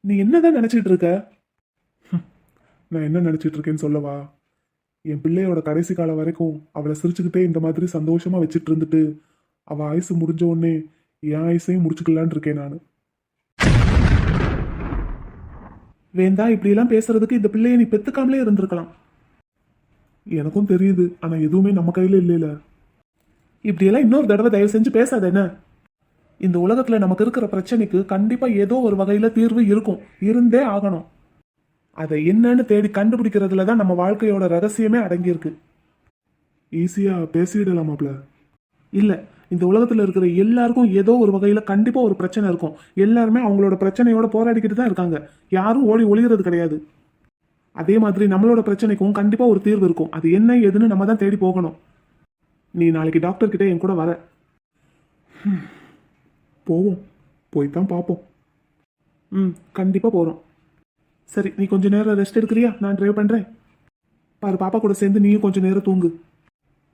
நீ என்னதான் நினைச்சிட்டு இருக்க? நான் என்ன நினைச்சிட்டு இருக்கேன்னு சொல்லவா? என் பிள்ளையோட கடைசி காலம் வரைக்கும் அவளை சிரிச்சுக்கிட்டே இந்த மாதிரி சந்தோஷமா வச்சுட்டு இருந்துட்டு அவ ஆயுசு முடிஞ்ச உடனே என் ஆயுசையும் முடிச்சுக்கலான்னு இருக்கேன் நான். வேந்தா இப்படியெல்லாம் பேசுறதுக்கு இந்த பிள்ளைய நீ பெத்துக்காமலே இருந்திருக்கலாம். எனக்கும் தெரியுது, ஆனா எதுவுமே நம்ம கையில இல்லைல. இப்படியெல்லாம் இன்னொரு தடவை தயவு செஞ்சு பேசாத என்ன? இந்த உலகத்துல நமக்கு இருக்கிற பிரச்சனைக்கு கண்டிப்பா ஏதோ ஒரு வகையில தீர்வு இருக்கும், இருந்தே ஆகணும். அதை என்னன்னு தேடி கண்டுபிடிக்கிறதுல தான் நம்ம வாழ்க்கையோட ரகசியமே அடங்கியிருக்கு. ஈஸியா பேசிடலாமாப்ல? இல்ல, இந்த உலகத்துல இருக்கிற எல்லாருக்கும் ஏதோ ஒரு வகையில கண்டிப்பா ஒரு பிரச்சனை இருக்கும். எல்லாருமே அவங்களோட பிரச்சனையோட போராடிக்கிட்டு தான் இருக்காங்க. யாரும் ஓடி ஒளிகிறது கிடையாது. அதே மாதிரி நம்மளோட பிரச்சனைக்கும் கண்டிப்பா ஒரு தீர்வு இருக்கும். அது என்ன ஏதுன்னு நம்ம தான் தேடி போகணும். நீ நாளைக்கு டாக்டர் கிட்ட என் கூட வர. போவோம், போய்தான் பார்ப்போம். கண்டிப்பா போறோம். சரி, நீ கொஞ்ச நேரம் ரெஸ்ட் எடுக்கிறியா? நான் டிரைவ் பண்றேன். பாரு, பாப்பா கூட சேர்ந்து நீயும் கொஞ்ச நேரம் தூங்கு.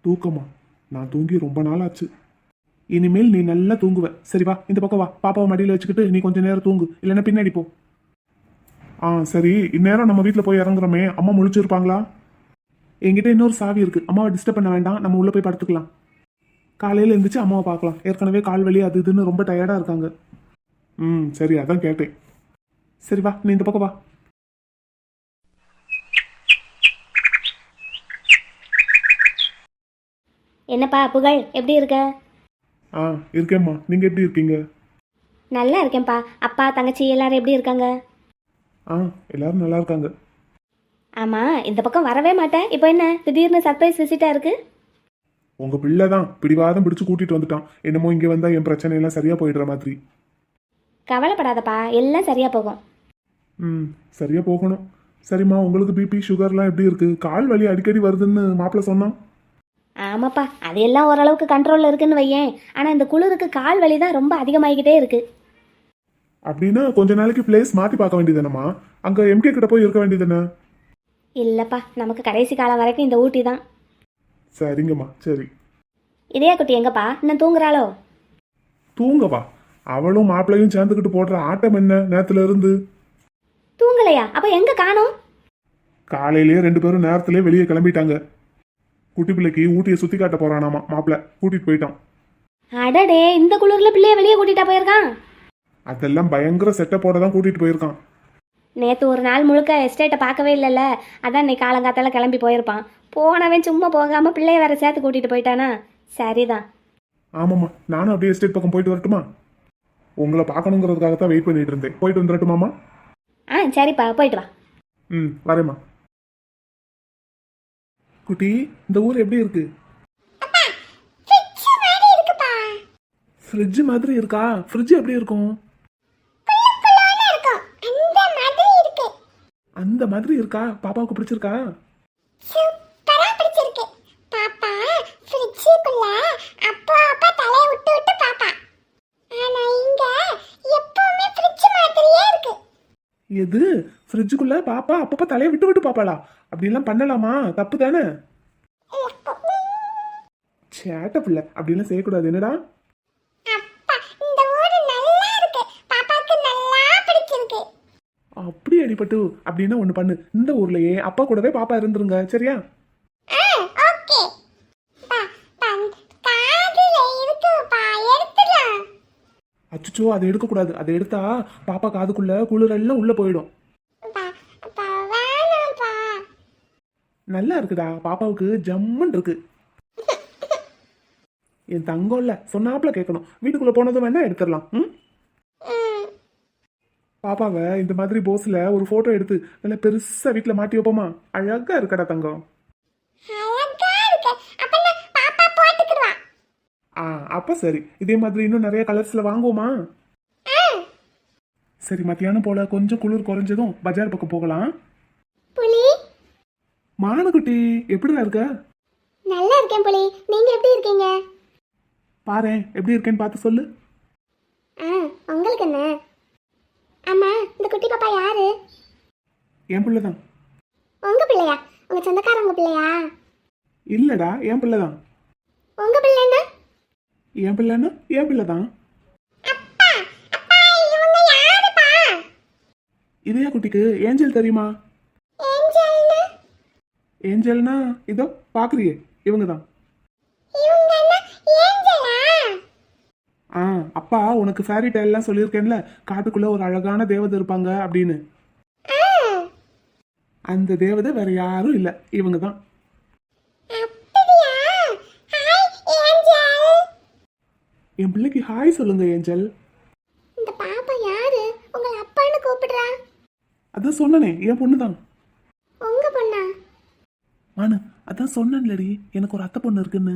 தூக்கமா? நான் தூங்கி ரொம்ப நாள் ஆச்சு. இனிமேல் நீ நல்லா தூங்குவ. சரி வா, இந்த பக்கம் வா. பாப்பாவை மடியில் வச்சுக்கிட்டு நீ கொஞ்ச நேரம் தூங்கு, இல்லைன்னா பின்னாடி போ. சரி. இந்நேரம் நம்ம வீட்டில் போய் இறங்குறோமே, அம்மா முழிச்சிருப்பாங்களா? என்கிட்ட இன்னொரு சாவி இருக்கு, அம்மாவை டிஸ்டர்ப் பண்ண வேண்டாம். நம்ம உள்ள போய் படுத்துக்கலாம். காலையில் எழுந்திரிச்சு அம்மாவை பார்க்கலாம். ஏற்கனவே கால் வலி அது இதுன்னு ரொம்ப டயர்டா இருக்காங்க. சரி, அதான் கேட்டேன். சரி வா, நீ இந்த பக்கம் வா. என்னப்பா புகழ், எப்படி இருக்க? இருக்கேம்மா. நீங்க எப்படி இருக்கீங்க? நல்லா இருக்கேன்ப்பா. அப்பா தங்கச்சி எல்லாரும் எப்படி இருக்காங்க? எல்லாரும் நல்லா இருக்காங்க. ஆமாம், இந்த பக்கம் வரவே மாட்டேன். இப்போ என்ன திடீர்னு சர்ப்ரைஸ் விசிட்டாக இருக்கு? உங்க பிள்ளை தான் பிடிவாதம் பிடிச்சு கூட்டிட்டு வந்துட்டான். என்னமோ இங்க வந்தா என் பிரச்சனை எல்லாம் சரியா போயிடுற மாதிரி. கவலைப்படாதப்பா, எல்லாம் சரியாக போகும். சரியா போகணும். சரிம்மா, உங்களுக்கு பிபி சுகர்லாம் எப்படி இருக்கு? கால் வலி அடிக்கடி வருதுன்னு மாப்பிள்ள சொன்னான். ஆமாப்பா, அது எல்லாம் ஓரளவுக்கு கண்ட்ரோலில் இருக்குன்னு வையேன். ஆனால் இந்த குளிருக்கு கால் வலி தான் ரொம்ப அதிகமாகிக்கிட்டே இருக்கு. அப்படின்னா கொஞ்ச நாளைக்கு பிளேஸ் மாத்தி பார்க்க வேண்டியதுனமா? அங்க எம்கே கிட்ட போய் இருக்க வேண்டியதுன? இல்லைப்பா, நமக்கு கடைசி காலம் வரைக்கும் இந்த ஊட்டி தான். சரிங்கம்மா, சரி. இதே குட்டி எங்கப்பா, இன்னும் தூங்குறாளோ? தூங்கவா? அவளும் மாப்பிள்ளையும் சேர்ந்துக்கிட்டு போடுற ஆட்டம் என்ன நேரத்துல இருந்து? தூங்கலையா? அப்போ எங்க காணோம்? காலையிலேயே 2 பேரும் நேரத்திலே வெளியே கிளம்பிட்டாங்க. குட்டி பிள்ளைக்கு ஊட்டியை சுத்தி காட்ட போறானாமா மாப்பிள்ள, கூட்டிட்டு போயிட்டான். அடடே, இந்த குளிர்ல பிள்ளைய வெளியே கூட்டிட்டா போயிருக்கான்? அதெல்லாம் பயங்கர செட்டப்போட தான் கூட்டிட்டு போயிருக்கான். நேற்று ஒரு நாள் முழுக்க எஸ்டேட்டை பார்க்கவே இல்லைல்ல, அதான் இன்னைக்கு காலங்காத்தால கிளம்பி போயிருப்பான். போனவன் சும்மா போகாமல் பிள்ளைய வேற சேர்த்து கூட்டிகிட்டு போயிட்டானா? சரிதான். ஆமாம்மா, நானும் அப்படியே எஸ்டேட் பக்கம் போயிட்டு வரட்டுமா? உங்களை பார்க்கணுங்கிறதுக்காக தான் வெயிட் பண்ணிட்டு இருந்தேன். போயிட்டு வந்துடட்டுமாமா? சரிப்பா, போயிட்டு வா. வரேம்மா. குட்டி, இந்த ஊர் எப்படி இருக்கு? ஃப்ரிட்ஜ் மாதிரி இருக்கா? ஃப்ரிட்ஜ் எப்படி இருக்கும்? அந்த மாதிரி இருக்கா? பாப்பாவுக்கு பிடிச்சிருக்கா? சூப்பரா பிடிச்சிருக்கு. பாப்பா ஃப்ரிட்ஜுக்குள்ள அப்பா தலைய விட்டு விட்டு பாப்பா. ஆனா இங்க எப்பவுமே ஃப்ரிட்ஜ் மாதிரியே இருக்கு. எது? ஃப்ரிட்ஜுக்குள்ள பாப்பா அப்பப்ப தலையை விட்டு விட்டு பாப்பாளா? அப்படிலாம் பண்ணலாமா? தப்பு தானே? சேட்ட பிள்ளை, அப்படிலாம் செய்யக்கூடாது. என்னடா? அப்பா, இந்த ஊரு நல்லா இருக்கு. பாப்பாக்கு நல்லா பிடிச்சிருக்கு. அப்படி அடிபட்டு அப்படின்னா ஒண்ணு பண்ணு. இந்த ஊர்லயே அப்பா கூடவே பாப்பா இருந்துருங்க, சரியா? ஓகே. காதுல இருக்குப்பா, எடுத்துடலாம். அச்சுச்சோ, அதை எடுக்க கூடாது. அதை எடுத்தா பாப்பா காதுக்குள்ள குளிரெல்லாம் உள்ள போயிடும். வேணாம்ப்பா. நல்லா இருக்குடா, பாப்பாவுக்கு ஜம்முன்னு இருக்கு. என் தங்கம் இல்ல, சொன்னாப்புல கேட்கணும். வீட்டுக்குள்ள போனதும் வேணா எடுத்துடலாம். பாப்பாவை இந்த மாதிரி போஸ்ல ஒரு போட்டோ எடுத்து நல்ல பெருசா வீட்டுல மாட்டி வைப்போமா? அழகா இருக்கடா தங்கம். அழகா இருக்கு. அப்ப நான் பாப்பா போட்டுக்குறேன். அப்ப சரி. இதே மாதிரி இன்னும் நிறைய கலர்ஸ்ல வாங்குவோமா? சரி, மத்தியானம் போல கொஞ்சம் குளிர் குறைஞ்சதும் பஜார் பக்கம் போகலாம். புலி, மானுக்குட்டி, எப்படிடா இருக்க? நல்லா இருக்கேன் புலி. நீங்க எப்படி இருக்கீங்க? பாரேன், எப்படி இருக்கேன்னு பார்த்து சொல்லு. உங்களுக்கு என்ன? அம்மா, இந்த குட்டி பாப்பா யாரு? என் பிள்ளைதான். உங்க பிள்ளையா? உங்க சொந்தக்காரங்க பிள்ளையா? இல்லடா, என் பிள்ளைதான். உங்க பிள்ளைன்னா? என் பிள்ளைன்னா என் பிள்ளைதான். அப்பா, அப்பா, இவங்க யாருப்பா? இதயா குட்டிக்கு ஏஞ்சல் தெரியுமா? ஏஞ்சல்னா ஏஞ்சல்னா இதோ பாக்குறியே இவங்க தான். இவங்க என்ன ஏஞ்சலா? ஆ, அப்பா உனக்கு ஃபேரி டேல்லாம் சொல்லியிருக்கேன்ல, காட்டுக்குள்ள ஒரு அழகான தேவதை இருப்பாங்க அப்படின்னு. ஆ, அந்த தேவதை வேற யாரும் இல்ல, இவங்க தான். அப்படியா? Hi angel. என் பிள்ளைக்கு ஹாய் சொல்லுங்க ஏஞ்சல். இந்த பாப்பா யாரு? உங்களை அப்பான்னு கூப்பிடுறா. அதான் சொன்னனே, என் பொண்ணு தான். உங்க பொண்ணா? மானு, அதான் சொன்னேன்லடி எனக்கு ஒரு அத்தை பொண்ணு இருக்குன்னு.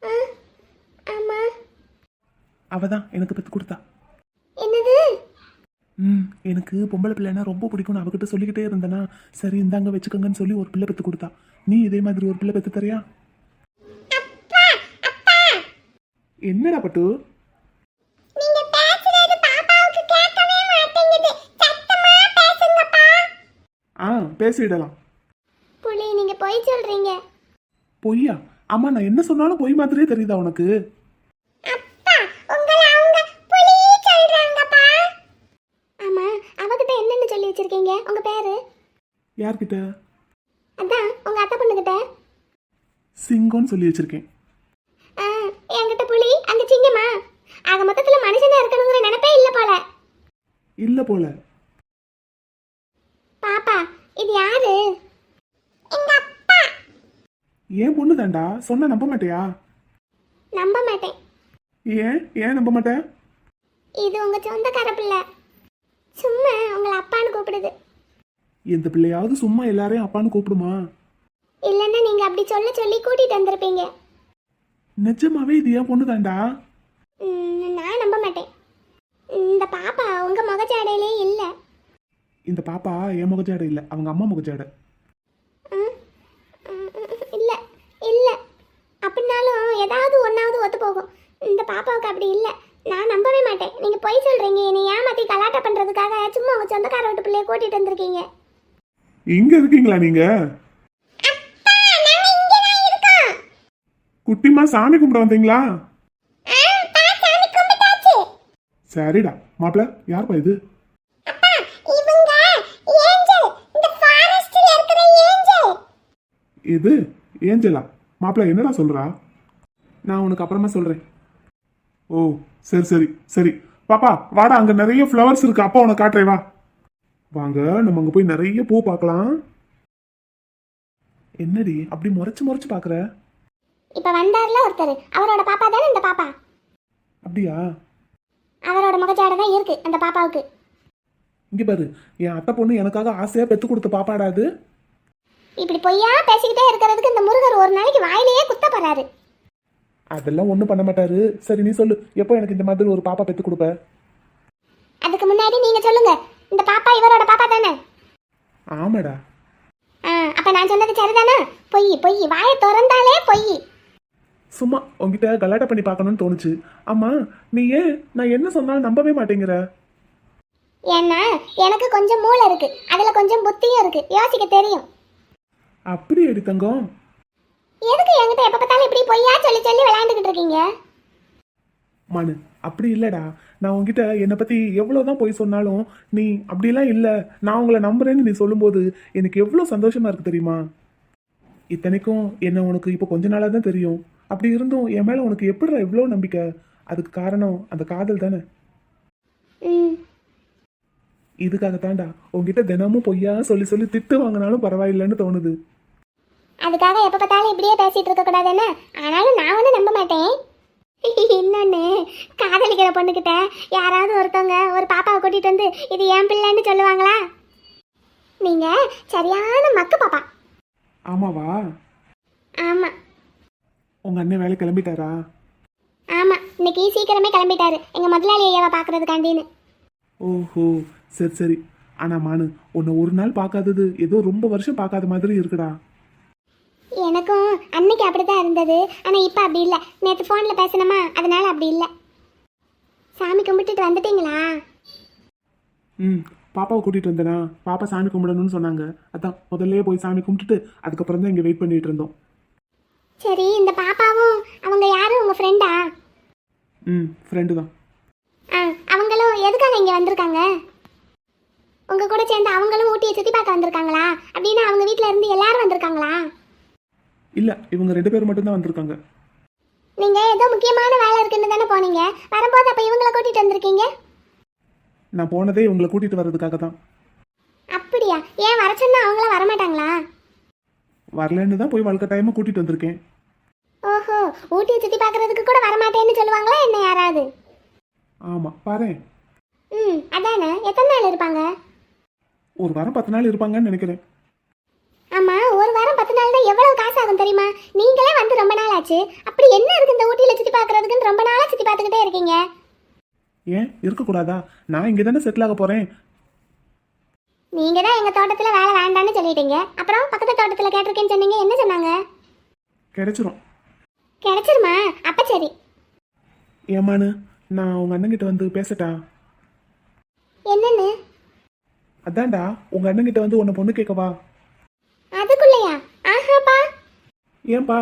ஆ, ஆமா. அவ தான் எனக்கு பெத்து கொடுத்தா. என்னது? எனக்கு பொம்பளை பிள்ளைன்னா ரொம்ப பிடிக்கும்னு அவகிட்ட சொல்லிக்கிட்டே இருந்தேனா, சரி இந்தாங்க வச்சுக்கோங்கன்னு சொல்லி ஒரு பிள்ளை பெத்து கொடுத்தா. நீ இதே மாதிரி ஒரு பிள்ளை பெத்து தரியா? அப்பா, அப்பா. என்னடா பட்டு? நீங்க பேசுறது பாப்பாவுக்கு கேட்கவே மாட்டேங்குது. சத்தமா பேசுங்கப்பா. பேசிடலாம். புலி, நீங்க பொய் சொல்றீங்க. பொய்யா? அம்மா நான் என்ன சொன்னாலும் பொய் மாதிரியே தெரியுதா உனக்கு? அப்பா, உங்களை அவங்க புலி சொல்றாங்கப்பா. ஆமா, அவகிட்ட என்னன்னு சொல்லி வச்சிருக்கீங்க? உங்க பேரு? யார்கிட்ட? அதான் உங்க அத்தை பொண்ணுகிட்ட. சிங்கம்னு சொல்லி வச்சிருக்கேன். ஆ, என்கிட்ட புலி, அங்க சிங்கமா? ஆக மொத்தத்துல மனுஷனா இருக்கணுங்கிற நினைப்பே இல்ல போல. இல்ல போல. பாப்பா, இது யாரு? எங்க அப்பா. ஏன் பொண்ணு தாண்டா, சொன்ன நம்ப மாட்டியா? நம்ப மாட்டேன். ஏன் நம்ப மாட்டேன்? இது உங்க சொந்தக்கார பிள்ளை. சும்மா உங்களை அப்பான்னு கூப்பிடுது. எந்த பிள்ளையாவது சும்மா எல்லாரையும் அப்பான்னு கூப்பிடுமா? இல்லைன்னா நீங்க அப்படி சொல்ல சொல்லி கூட்டிட்டு வந்திருப்பீங்க. நிஜமாவே இது ஏன் பொண்ணு தாண்டா. நான் நம்ப மாட்டேன். இந்த பாப்பா உங்க முகச்சாடையிலே இல்லை. இந்த பாப்பா என் முகஜாடை இல்ல, அவங்க அம்மா முகஜாடை. இல்லை இல்லை, அப்படின்னாலும் ஏதாவது ஒன்றாவது ஒத்து போகும். இந்த பாப்பாவுக்கு அப்படி இல்லை. நான் நம்பவே மாட்டேன். நீங்க பொய் சொல்றீங்க. என்னை ஏமாத்தி கலாட்டா பண்றதுக்காக சும்மா உங்க சொந்தக்கார வீட்டு பிள்ளைய கூட்டிட்டு வந்திருக்கீங்க. இங்க இருக்கீங்களா நீங்க? அப்பா, நாங்க இங்க தான் இருக்கோம். குட்டிமா சாமி கும்பிட வந்தீங்களா? பா, சாமி கும்பிட்டாச்சு. சரிடா. மாப்பிள்ள யாருப்பா இது? அப்பா, இவங்க ஏஞ்சல், இந்த ஃபாரஸ்ட்ல இருக்கிற ஏஞ்சல். இது ஏஞ்சலா? மாப்பிள்ள என்னடா சொல்றா? நான் உனக்கு அப்புறமா சொல்றேன். ஓ, சரி சரி சரி. பாப்பா வாடா, அங்க நிறைய ஃப்ளவர்ஸ் இருக்கு, அப்பா உனக்கு காட்டுறேன் வா. வாங்க, நம்ம அங்க போய் நிறைய பூ பார்க்கலாம். என்னடி அப்படி முறைச்சு முறைச்சு பாக்குற? இப்ப வந்தார்ல ஒருத்தர், அவரோட பாப்பா தானே இந்த பாப்பா? அப்படியா? அவரோட முகச்சாடை தான் இருக்கு அந்த பாப்பாவுக்கு. இங்க பாரு, என் அத்தை பொண்ணு எனக்காக ஆசையா பெத்து கொடுத்த பாப்பாடா அது. இப்படி பொய்யா பேசிக்கிட்டே இருக்கிறதுக்கு இந்த முருகர் ஒரு நாளைக்கு வாயிலேயே குத்த போறாரு. அதெல்லாம் ஒண்ணும் பண்ண மாட்டாரு. சரி நீ சொல்லு, எப்போ எனக்கு இந்த மாதிரி ஒரு பாப்பா பெத்து கொடுப்ப? அதுக்கு முன்னாடி நீங்க சொல்லுங்க, இந்த பாப்பா இவரோட பாப்பா தானே? ஆமாடா. அப்ப நான் சொன்னது சரிதானே? பொய் பொய், வாயை திறந்தாலே பொய். சும்மா உங்ககிட்ட கலாட்டா பண்ணி பார்க்கணும்னு தோணுச்சு. ஆமா, நீ ஏன் நான் என்ன சொன்னாலும் நம்பவே மாட்டேங்கிற? ஏன்னா எனக்கு கொஞ்சம் மூளை இருக்கு, அதுல கொஞ்சம் புத்தியும் இருக்கு, யோசிக்க தெரியும். அப்படி எடி தங்கம்? எதுக்கு என்கிட்ட எப்ப பார்த்தாலும் இப்படி பொய்யா சொல்லி சொல்லி விளையாண்டுகிட்டு இருக்கீங்க? மனு, அப்படி இல்லடா. நான் உங்ககிட்ட என்னை பத்தி எவ்வளவுதான் போய் சொன்னாலும் நீ அப்படிலாம் இல்ல, நான் உங்களை நம்புறேன்னு நீ சொல்லும்போது எனக்கு எவ்வளவு சந்தோஷமா இருக்கு தெரியுமா? இத்தனைக்கும் என்ன உனக்கு இப்போ கொஞ்ச நாளா தான் தெரியும். அப்படி இருந்தும் என் மேல உனக்கு எப்படிடா எவ்வளவு நம்பிக்கை? அதுக்கு காரணம் அந்த காதல் தானே. இதுக்காக தாண்டா உங்ககிட்ட தினமும் பொய்யா சொல்லி சொல்லி திட்டு வாங்கினாலும் பரவாயில்லைன்னு தோணுது. அதுக்காக எப்ப பார்த்தாலும் இப்படியே பேசிட்டு இருக்க கூடாது என்ன? ஆனாலும் நான் ஒன்றும் நம்ப மாட்டேன். இன்னொன்னு, காதலிக்கிற பொண்ணுகிட்ட யாராவது ஒருத்தவங்க ஒரு பாப்பாவை கூட்டிட்டு வந்து இது என் பிள்ளைன்னு சொல்லுவாங்களா? நீங்க சரியான மக்கு பாப்பா. ஆமாவா? ஆமா உங்க அண்ணன் வேலை கிளம்பிட்டாரா? ஆமா, இன்னைக்கு சீக்கிரமே கிளம்பிட்டாரு எங்க முதலாளி ஐயாவை பாக்குறதுக்காண்டின்னு. ஓஹோ, சரி சரி. ஆனா மானு, உன்னை ஒரு நாள் பார்க்காதது ஏதோ ரொம்ப வருஷம் பார்க்காத மாதிரி இருக்குடா. எனக்கும் அன்னைக்கு அப்படிதான் இருந்தது, ஆனா இப்ப அப்படி இல்லை. நேற்று போன்ல பேசணுமா, அதனால அப்படி இல்லை. சாமி கும்பிட்டுட்டு வந்துட்டீங்களா? பாப்பாவை கூட்டிட்டு வந்தேனா, பாப்பா சாமி கும்பிடணும்னு சொன்னாங்க. அதான் முதல்ல போய் சாமி கும்பிட்டுட்டு அதுக்கப்புறம் தான் இங்க வெயிட் பண்ணிட்டு இருந்தோம். சரி, இந்த பாப்பாவும் அவங்க யாரும் உங்க ஃப்ரெண்டா? ஃப்ரெண்டு தான். அவங்களும் எதுக்காக இங்க வந்திருக்காங்க? உங்க கூட சேர்ந்து அவங்களும் ஊட்டியை சுத்தி பார்க்க வந்திருக்காங்களா? அப்படின்னு அவங்க வீட்ல இருந்து எல்லாரும் வந்திருக்காங்களா? இல்ல, இவங்க 2 பேர் மட்டும்தான் வந்திருக்காங்க. நீங்க ஏதோ முக்கியமான வேலை இருக்குன்னு தானே போனீங்க. வரும்போது அப்ப இவங்களை கூட்டிட்டு வந்திருக்கீங்க? நான் போனதே இவங்களை கூட்டிட்டு வர்றதுக்காக தான். அப்படியா? ஏன் வர சொன்னா அவங்களாம் வரமாட்டாங்களா? வரலன்னு தான் போய் வழக்கட்டாயமா கூட்டிட்டு வந்திருக்கேன். ஓஹோ, ஊட்டியை சுத்தி பார்க்கறதுக்கு கூட வரமாட்டேன்னு சொல்லுவாங்களா என்ன யாராவது? ஆமா, பாரேன். அதானே. எத்தனை நாள் இருப்பாங்க? ஒரு வாரம் 10 நாள் இருப்பாங்கன்னு நினைக்கிறேன். ஆமா, ஒரு வாரம் 10 நாள்னா எவ்வளவு காசு ஆகும் தெரியுமா? நீங்களே வந்து ரொம்ப நாள் ஆச்சு. அப்படி என்ன இருக்கு இந்த ஊட்டியில சுத்தி பார்க்கறதுக்குன்னு ரொம்ப நாளா சுத்தி பார்த்துக்கிட்டே இருக்கீங்க? ஏன் இருக்கக்கூடாதா? நான் இங்கே தானே செட்டில் ஆக போறேன். நீங்க தான் எங்க தோட்டத்துல வேலை வேண்டான்னு சொல்லிட்டீங்க. அப்புறம் பக்கத்து தோட்டத்துல கேட்டிருக்கேன்னு சொன்னீங்க. என்ன சொன்னாங்க? கிடைச்சிரும். கிடைச்சிருமா? அப்ப சரி. ஏமானு, நான் உங்க அண்ணன்கிட்ட வந்து பேசட்டா? என்னன்னு? அதான்டா, உங்க அண்ணன்கிட்ட வந்து உன்னை பொண்ணு கேட்கவா? அதுக்குள்ளயா? ஆஹாப்பா. ஏன்பா?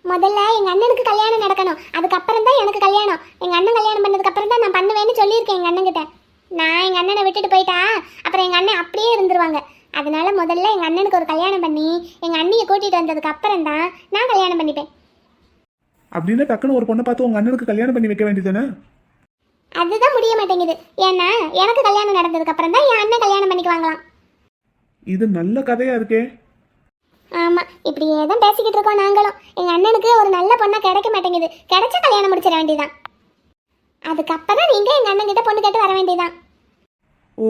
முதல்ல எங்க அண்ணனுக்கு கல்யாணம் நடக்கணும். அதுக்கப்புறம் தான் எனக்கு கல்யாணம். எங்க அண்ணன் கல்யாணம் பண்ணதுக்கு அப்புறம் தான் நான் பண்ணுவேன்னு சொல்லியிருக்கேன் எங்க அண்ணன் கிட்ட. நான் எங்க அண்ணனை விட்டுட்டு போயிட்டா அப்புறம் எங்க அண்ணன் அப்படியே இருந்துருவாங்க. அதனால முதல்ல எங்க அண்ணனுக்கு ஒரு கல்யாணம் பண்ணி எங்க அண்ணியை கூட்டிட்டு வந்ததுக்கு அப்புறம் தான் நான் கல்யாணம் பண்ணிப்பேன். அப்படின்னு டக்குன்னு ஒரு பொண்ணை பார்த்து உங்க அண்ணனுக்கு கல்யாணம் பண்ணி வைக்க வேண்டியதானே? அதுதான் முடிய மாட்டேங்குது. ஏன்னா எனக்கு கல்யாணம் நடந்ததுக்கு அப்புறம் தான் என் அண்ணன் கல்யாணம் பண்ணிக்குவாங்களாம். இது நல்ல கதையா இருக்கே. ஆமா, இப்படியே தான் பேசிக்கிட்டு இருக்கோம் நாங்களும். எங்க அண்ணனுக்கு ஒரு நல்ல பொண்ணா கிடைக்க மாட்டேங்குது. கிடைச்சா கல்யாணம் முடிச்சிட வேண்டியதான். அதுக்கப்புறம் நீங்க எங்க அண்ணன் கிட்ட பொண்ணு கேட்டு வர வேண்டியதான். ஓ,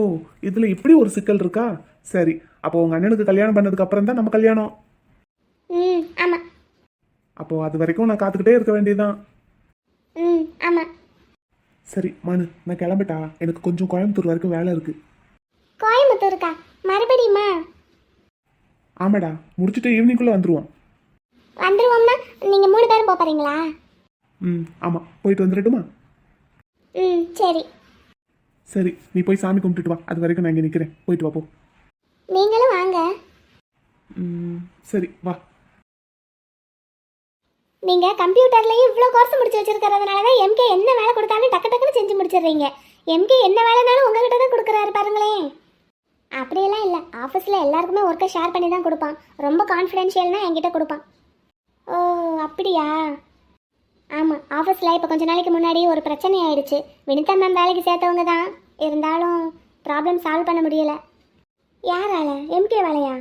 இதுல இப்படி ஒரு சிக்கல் இருக்கா? சரி, அப்போ உங்க அண்ணனுக்கு கல்யாணம் பண்ணதுக்கு அப்புறம் தான் நம்ம கல்யாணம். ஆமா. அப்போ அது வரைக்கும் நான் காத்துக்கிட்டே இருக்க வேண்டியதுதான். ஆமா. சரி மனு, நான் கிளம்பிட்டா. எனக்கு கொஞ்சம் கோயம்புத்தூர் வரைக்கும் வேலை இருக்கு. கோயம்புத்தூருக்கா? மறுபடியுமா? ஆமாடா, முடிச்சுட்டு ஈவினிங்குள்ள வந்துருவோம். வந்துருவோம்னா நீங்க 3 பேரும் போறீங்களா? ஆமா, போயிட்டு வந்துடட்டுமா? சரி. சரி, நீ போய் சாமி கும்பிட்டுட்டு வா. அது வரைக்கும் நான் இங்கே நிற்கிறேன். போயிட்டு வா போ. நீங்களும் வாங்க. சரி வா. நீங்க கம்ப்யூட்டர்லயும் இவ்ளோ கோர்ஸ் முடிச்சு வச்சிருக்கிறதுனால தான் எம்கே என்ன வேலை கொடுத்தாலும் டக்கு டக்குன்னு செஞ்சு முடிச்சிடுறீங்க. எம்கே என்ன வேலைனாலும் உங்ககிட்ட தான் கொடுக்குறாரு பாருங்களேன். அப்படியெல்லாம் இல்லை. ஆஃபீஸில் எல்லாருக்குமே ஒர்க்கை ஷேர் பண்ணி தான் கொடுப்பான். ரொம்ப கான்ஃபிடென்ஷியல்னா என்கிட்ட கொடுப்பான். ஓ அப்படியா? ஆமாம், ஆஃபீஸில் இப்போ கொஞ்ச நாளைக்கு முன்னாடி ஒரு பிரச்சனை ஆயிடுச்சு. வினிதா மேம் வேலைக்கு சேர்த்தவங்க தான், இருந்தாலும் ப்ராப்ளம் சால்வ் பண்ண முடியலை. யாரால? எம்கே வேலையா?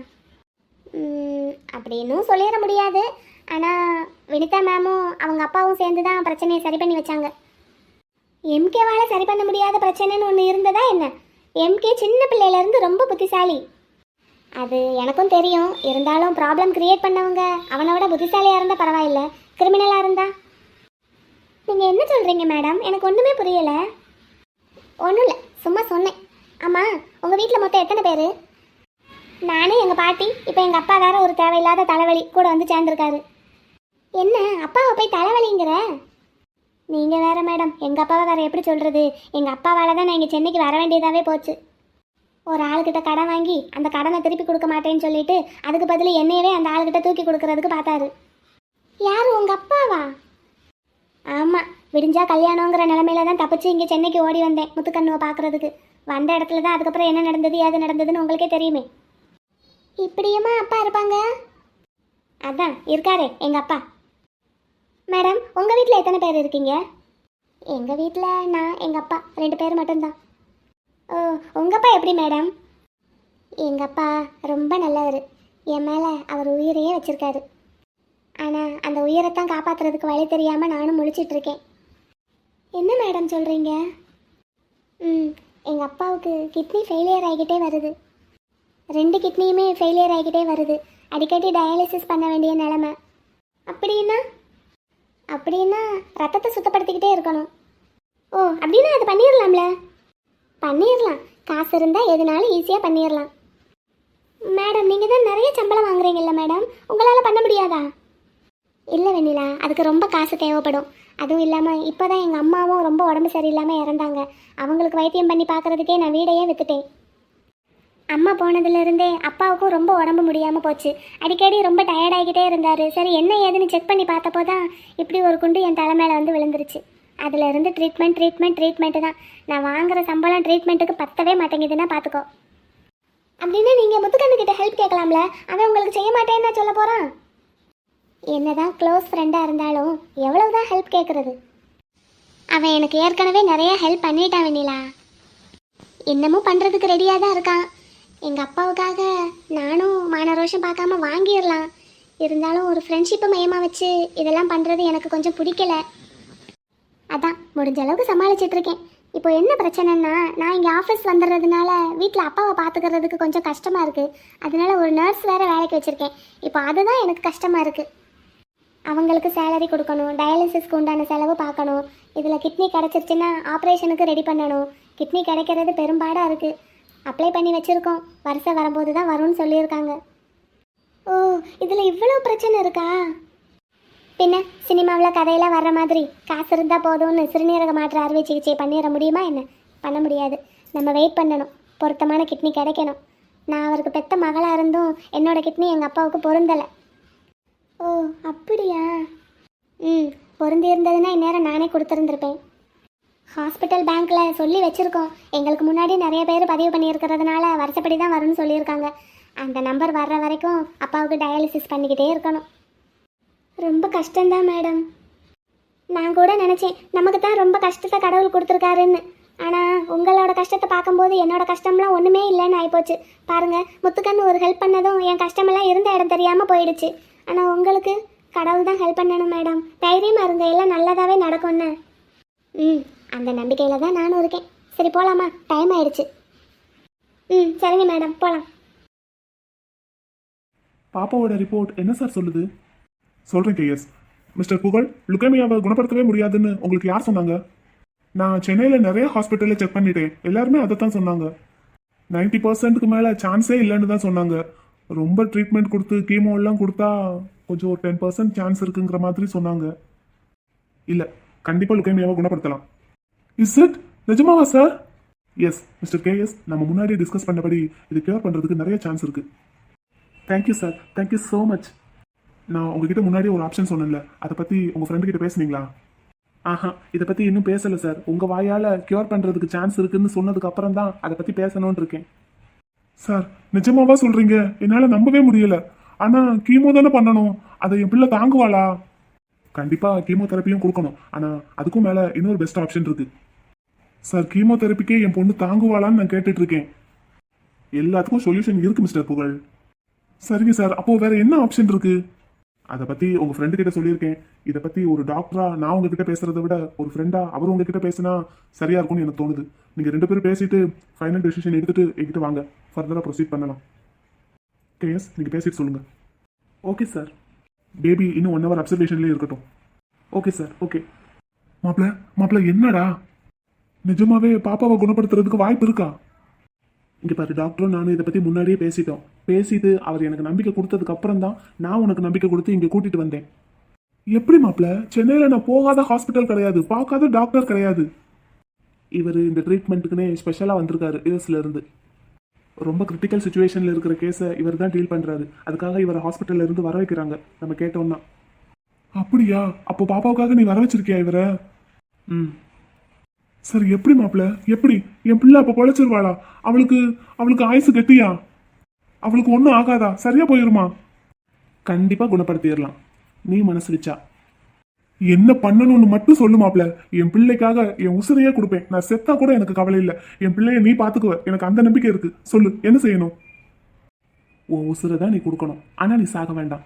அப்படின்னும் சொல்லிட முடியாது. ஆனால் வினிதா மேமும் அவங்க அப்பாவும் சேர்ந்து தான் பிரச்சனையை சரி பண்ணி வச்சாங்க. எம்கேவால் சரி பண்ண முடியாத பிரச்சனைன்னு ஒன்று இருந்ததா என்ன? எம்கே சின்ன பிள்ளையிலேருந்து ரொம்ப புத்திசாலி. அது எனக்கும் தெரியும். இருந்தாலும் ப்ராப்ளம் கிரியேட் பண்ணவங்க அவனை விட புத்திசாலியாக இருந்தால் பரவாயில்ல, கிரிமினலாக இருந்தா? நீங்கள் என்ன சொல்கிறீங்க மேடம்? எனக்கு ஒன்றுமே புரியலை. ஒன்றும் இல்லை, சும்மா சொன்னேன். ஆமாம், உங்கள் வீட்டில் மொத்தம் எத்தனை பேர்? நானே, எங்கள் பாட்டி, இப்போ எங்கள் அப்பா வேற ஒரு தேவையில்லாத தலைவலி கூட வந்து சேர்ந்துருக்காரு. என்ன அப்பாவை போய் தலைவலிங்கிற? நீங்கள் வேற மேடம், எங்கள் அப்பாவை வேறு எப்படி சொல்கிறது? எங்கள் அப்பாவால் தான் நான் இங்கே சென்னைக்கு வர வேண்டியதாகவே போச்சு. ஒரு ஆளுக்கிட்ட கடன் வாங்கி அந்த கடனை திருப்பி கொடுக்க மாட்டேன்னு சொல்லிட்டு அதுக்கு பதில் என்னையவே அந்த ஆளுக்கிட்ட தூக்கி கொடுக்கறதுக்கு பார்த்தாரு. யார், உங்கள் அப்பாவா? ஆமாம், விடிஞ்சா கல்யாணங்கிற நிலமையில தான் தப்பிச்சு இங்கே சென்னைக்கு ஓடி வந்தேன் முத்துக்கண்ணுவை பார்க்குறதுக்கு. வந்த இடத்துல தான் அதுக்கப்புறம் என்ன நடந்தது ஏது நடந்ததுன்னு உங்களுக்கே தெரியுமே. இப்படியுமா அப்பா இருப்பாங்க? அதான் இருக்காரே எங்கள் அப்பா. மேடம், உங்கள் வீட்டில் எத்தனை பேர் இருக்கீங்க? எங்கள் வீட்டில் நான், எங்கள் அப்பா 2 பேர் மட்டும்தான். ஓ, உங்கள் அப்பா எப்படி மேடம்? எங்கள் அப்பா ரொம்ப நல்லவர். என் மேலே அவர் உயிரையே வச்சுருக்காரு. ஆனால் அந்த உயிரைத்தான் காப்பாற்றுறதுக்கு வழி தெரியாமல் நானும் முழிச்சிட்ருக்கேன். என்ன மேடம் சொல்கிறீங்க? எங்கள் அப்பாவுக்கு கிட்னி ஃபெயிலியர் ஆகிக்கிட்டே வருது. 2 கிட்னியுமே ஃபெயிலியர் ஆகிக்கிட்டே வருது. அடிக்கடி டயாலிசிஸ் பண்ண வேண்டிய நிலமை. அப்படின்னா ரத்தத்தை சுத்தப்படுத்திக்கிட்டே இருக்கணும். ஓ, அப்படின்னா அது பண்ணிடலாம்ல? பண்ணிடலாம், காசு இருந்தால் எதுனாலும் ஈஸியாக பண்ணிடலாம். மேடம், நீங்கள் தான் நிறைய சம்பளம் வாங்குறீங்கல்ல மேடம், உங்களால் பண்ண முடியாதா? இல்லை வெண்ணிலா, அதுக்கு ரொம்ப காசு தேவைப்படும். அதுவும் இல்லாமல் இப்போ தான் எங்கள் அம்மாவும் ரொம்ப உடம்பு சரியில்லாமல் இறந்தாங்க. அவங்களுக்கு வைத்தியம் பண்ணி பார்க்குறதுக்கே நான் வீடையே விற்றுட்டேன். அம்மா போனதுலேருந்தே அப்பாவுக்கும் ரொம்ப உடம்பு முடியாமல் போச்சு. அடிக்கடி ரொம்ப டயர்டாகிக்கிட்டே இருந்தார். சரி என்ன ஏதுன்னு செக் பண்ணி பார்த்தப்போ தான் இப்படி ஒரு குண்டு என் தலை மேலே வந்து விழுந்துருச்சு. அதிலிருந்து ட்ரீட்மெண்ட்டு தான். நான் வாங்குகிற சம்பளம் ட்ரீட்மெண்ட்டுக்கு பத்தவே மாட்டேங்குதுன்னா பார்த்துக்கோ. அப்படின்னா நீங்க முத்துக்கண்ணு கிட்ட ஹெல்ப் கேட்கலாம்ல, அவன் உங்களுக்கு செய்ய மாட்டேன்னு சொல்ல போறான். என்னதான் க்ளோஸ் ஃப்ரெண்டா இருந்தாலும் எவ்வளவுதான் ஹெல்ப் கேட்கறது? அவன் எனக்கு ஏற்கனவே நிறைய ஹெல்ப் பண்ணிட்டான் வெண்ணிலா. இன்னமும் பண்றதுக்கு ரெடியா தான் இருக்கான். எங்க அப்பாவுக்காக நானும் மானரோஷம் பார்க்காம வாங்கிடலாம். இருந்தாலும் ஒரு ஃப்ரெண்ட்ஷிப்பை மையமா வச்சு இதெல்லாம் பண்றது எனக்கு கொஞ்சம் பிடிக்கல. அதான் முடிஞ்ச அளவுக்கு சமாளிச்சிட்டு இருக்கேன். இப்போ என்ன பிரச்சனைன்னா, நான் இங்கே ஆஃபீஸ் வந்துடுறதுனால வீட்டில் அப்பாவை பார்த்துக்கிறதுக்கு கொஞ்சம் கஷ்டமாக இருக்குது. அதனால ஒரு நர்ஸ் வேறு வேலைக்கு வச்சுருக்கேன். இப்போ அதுதான் எனக்கு கஷ்டமாக இருக்குது. அவங்களுக்கு சேலரி கொடுக்கணும், டயாலிசிஸ்க்கு உண்டான செலவு பார்க்கணும். இதில் கிட்னி கிடச்சிருச்சுன்னா ஆப்ரேஷனுக்கு ரெடி பண்ணணும். கிட்னி கிடைக்கிறது பெரும்பாடாக இருக்குது. அப்ளை பண்ணி வச்சுருக்கோம், வருஷம் வரும்போது தான் வரும்னு சொல்லியிருக்காங்க. ஓ, இதில் இவ்வளோ பிரச்சனை இருக்கா? பின்ன சினிமாவில் கதையெல்லாம் வர்ற மாதிரி காசு இருந்தால் போதும்னு சிறுநீரக மாற்று அறுவை சிகிச்சை பண்ணிட முடியுமா என்ன? பண்ண முடியாது. நம்ம வெயிட் பண்ணணும், பொருத்தமான கிட்னி கிடைக்கணும். நான் அவருக்கு பெத்த மகளாக இருந்தும் என்னோடய கிட்னி எங்கள் அப்பாவுக்கு பொருந்தலை. ஓ அப்படியா? பொருந்தி இருந்ததுன்னா இந்நேரம் நானே கொடுத்துருந்துருப்பேன். ஹாஸ்பிட்டல் பேங்க்கில் சொல்லி வச்சுருக்கோம். எங்களுக்கு முன்னாடி நிறைய பேர் பதிவு பண்ணியிருக்கிறதுனால வருஷப்படி தான் வரும்னு சொல்லியிருக்காங்க. அந்த நம்பர் வர்ற வரைக்கும் அப்பாவுக்கு டயாலிசிஸ் பண்ணிக்கிட்டே இருக்கணும். ரொம்ப கஷ்டம்தான் மேடம். நான் கூட நினச்சேன் நமக்கு தான் ரொம்ப கஷ்டத்தை கடவுள் கொடுத்துருக்காருன்னு. ஆனால் உங்களோட கஷ்டத்தை பார்க்கும்போது என்னோட கஷ்டம்லாம் ஒன்றுமே இல்லைன்னு ஆகிப்போச்சு. பாருங்கள், முத்துக்கண்ணு ஒரு ஹெல்ப் பண்ணதும் என் கஷ்டமெல்லாம் இருந்த இடம் தெரியாமல் போயிடுச்சு. ஆனால் உங்களுக்கு கடவுள் தான் ஹெல்ப் பண்ணணும் மேடம். தைரியமாக இருங்க, எல்லாம் நல்லதாகவே நடக்கும்னு. அந்த நம்பிக்கையில் தான் நானும் இருக்கேன். சரி போகலாமா? டைம் ஆயிடுச்சு. சரிங்க மேடம், போகலாம். பாப்பாவோட ரிப்போர்ட் என்ன சார் சொல்லுது? சொல்றேன் கேஎஸ். மிஸ்டர் புகழ், லுகேமியாவை குணப்படுத்தவே முடியாதுன்னு உங்களுக்கு யார் சொன்னாங்க? நான் சென்னையில் நிறைய ஹாஸ்பிட்டலில் செக் பண்ணிட்டேன். எல்லாருமே அதை தான் சொன்னாங்க. 90% மேலே சான்ஸே இல்லைன்னு தான் சொன்னாங்க. ரொம்ப ட்ரீட்மெண்ட் கொடுத்து கீமோலாம் கொடுத்தா கொஞ்சம் ஒரு 10% சான்ஸ் இருக்குங்கிற மாதிரி சொன்னாங்க. இல்லை, கண்டிப்பாக லுகேமியாவை குணப்படுத்தலாம். Is it? நிஜமாவா சார்? எஸ் மிஸ்டர் கேஎஸ், நம்ம முன்னாடி டிஸ்கஸ் பண்ணபடி இது கியூர் பண்ணுறதுக்கு நிறைய சான்ஸ் இருக்குது. Thank you sir, thank you so much. நான் உங்ககிட்ட முன்னாடி ஒரு ஆப்ஷன் சொன்னேன்ல, அதை பற்றி உங்கள் ஃப்ரெண்டு கிட்ட பேசுனீங்களா? ஆஹா, இதை பற்றி இன்னும் பேசலை சார். உங்கள் வாயால் க்யூர் பண்ணுறதுக்கு சான்ஸ் இருக்குன்னு சொன்னதுக்கு அப்புறம் தான் அதை பற்றி பேசணும்னு இருக்கேன். சார் நிஜமாவா சொல்கிறீங்க? என்னால் நம்பவே முடியல. ஆனால் கீமோ தானே பண்ணணும், அதை என் பிள்ளை தாங்குவாளா? கண்டிப்பாக கீமோதெரப்பியும் கொடுக்கணும். ஆனால் அதுக்கும் மேலே இன்னொரு பெஸ்ட் ஆப்ஷன் இருக்குது சார். கீமோதெரப்பிக்கே என் பொண்ணு தாங்குவாளான்னு நான் கேட்டுட்டு இருக்கேன். எல்லாத்துக்கும் சொல்யூஷன் இருக்குது மிஸ்டர் புகழ். சரிங்க சார், அப்போது வேறு என்ன ஆப்ஷன் இருக்குது? அதை பற்றி உங்கள் ஃப்ரெண்டு கிட்ட சொல்லியிருக்கேன். இதை பற்றி ஒரு டாக்டராக நான் உங்ககிட்ட பேசுகிறத விட ஒரு ஃப்ரெண்டாக அவர் உங்ககிட்ட பேசினா சரியாக இருக்கும்னு எனக்கு தோணுது. நீங்கள் 2 பேரும் பேசிட்டு ஃபைனல் டெசிஷன் எடுத்துகிட்டு என்கிட்ட வாங்க, ஃபர்தராக ப்ரொசீட் பண்ணலாம். கேஎஸ், நீங்கள் பேசிட்டு சொல்லுங்கள். Okay sir. பேபி இன்னும் 1 hour அப்சர்வேஷன்லேயே இருக்கட்டும். Okay sir, okay. மாப்பிள்ள என்னடா, நிஜமாவே பாப்பாவை குணப்படுத்துறதுக்கு வாய்ப்பு இருக்கா? இங்கே பாரு, டாக்டரும் நானும் இதை பற்றி முன்னாடியே பேசிட்டு அவர் எனக்கு நம்பிக்கை கொடுத்ததுக்கு அப்புறம் தான் நான் உனக்கு நம்பிக்கை கொடுத்து இங்கே கூட்டிகிட்டு வந்தேன். எப்படி மாப்பிள்ள? சென்னையில் நான் போகாத ஹாஸ்பிட்டல் கிடையாது, பார்க்காத டாக்டர் கிடையாது. இவர் இந்த ட்ரீட்மெண்ட்டுக்குன்னே ஸ்பெஷலாக வந்திருக்காரு யூஎஸ்ல இருந்து. ரொம்ப கிரிட்டிக்கல் சுச்சுவேஷனில் இருக்கிற கேஸை இவர் தான் டீல் பண்ணுறாரு. அதுக்காக இவரை ஹாஸ்பிட்டல்ல இருந்து வர வைக்கிறாங்க நம்ம கேட்டோம்னா. அப்படியா? அப்போ பாப்பாவுக்காக நீ வர வச்சிருக்கியா இவரை? சரி, எப்படி மாப்பிள்ள? எப்படி என் பிள்ளை அப்போ பொழைச்சிருவாளா? அவளுக்கு ஆயுசு கெட்டியா? அவளுக்கு ஒன்றும் ஆகாதா? சரியா போயிருமா? கண்டிப்பா குணப்படுத்திடலாம், நீ மனசு வச்சா. என்ன பண்ணணும்னு மட்டும் சொல்லு மாப்பிள்ள. என் பிள்ளைக்காக என் உசிரையே கொடுப்பேன். நான் செத்தா கூட எனக்கு கவலை இல்லை. என் பிள்ளைய நீ பாத்துக்குவ, எனக்கு அந்த நம்பிக்கை இருக்கு. சொல்லு, என்ன செய்யணும்? உன் உசுரை தான் நீ கொடுக்கணும், ஆனா நீ சாக வேண்டாம்.